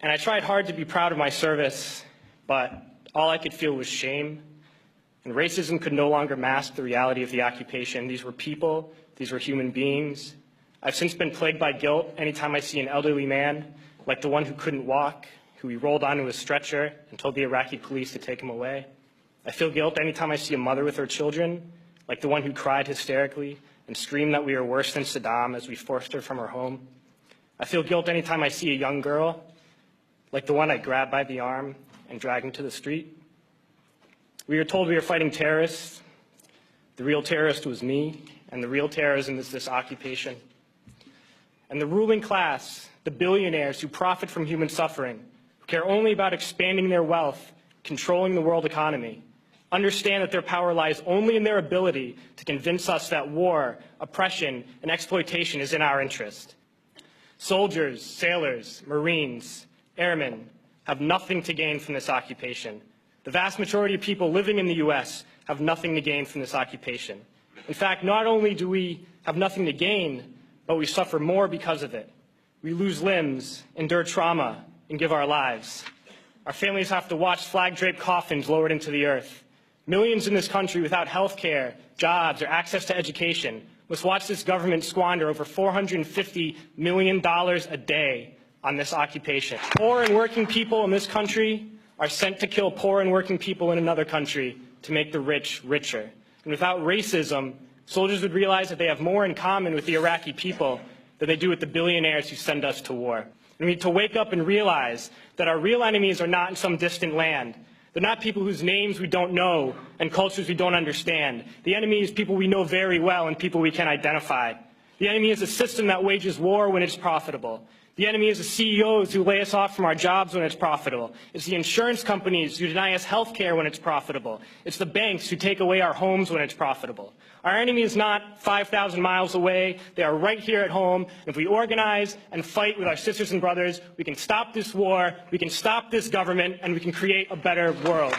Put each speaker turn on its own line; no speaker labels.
And I tried hard to be proud of my service, but all I could feel was shame. And racism could no longer mask the reality of the occupation. These were people. These were human beings. I've since been plagued by guilt anytime I see an elderly man, like the one who couldn't walk, who we rolled onto a stretcher and told the Iraqi police to take him away. I feel guilt anytime I see a mother with her children, like the one who cried hysterically and screamed that we are worse than Saddam as we forced her from her home. I feel guilt anytime I see a young girl, like the one I grabbed by the arm and dragged into the street. We were told we were fighting terrorists. The real terrorist was me, and the real terrorism is this occupation. And the ruling class, the billionaires who profit from human suffering, who care only about expanding their wealth, controlling the world economy, understand that their power lies only in their ability to convince us that war, oppression, and exploitation is in our interest. Soldiers, sailors, Marines, airmen have nothing to gain from this occupation. The vast majority of people living in the U.S. have nothing to gain from this occupation. In fact, not only do we have nothing to gain, but we suffer more because of it. We lose limbs, endure trauma, and give our lives. Our families have to watch flag-draped coffins lowered into the earth. Millions in this country without health care, jobs, or access to education must watch this government squander over $450 million a day on this occupation. Poor and working people in this country are sent to kill poor and working people in another country to make the rich richer. And without racism, soldiers would realize that they have more in common with the Iraqi people than they do with the billionaires who send us to war. And we need to wake up and realize that our real enemies are not in some distant land. They're not people whose names we don't know and cultures we don't understand. The enemy is people we know very well and people we can identify. The enemy is a system that wages war when it's profitable. The enemy is the CEOs who lay us off from our jobs when it's profitable. It's the insurance companies who deny us health care when it's profitable. It's the banks who take away our homes when it's profitable. Our enemy is not 5,000 miles away. They are right here at home. And if we organize and fight with our sisters and brothers, we can stop this war, we can stop this government, and we can create a better world.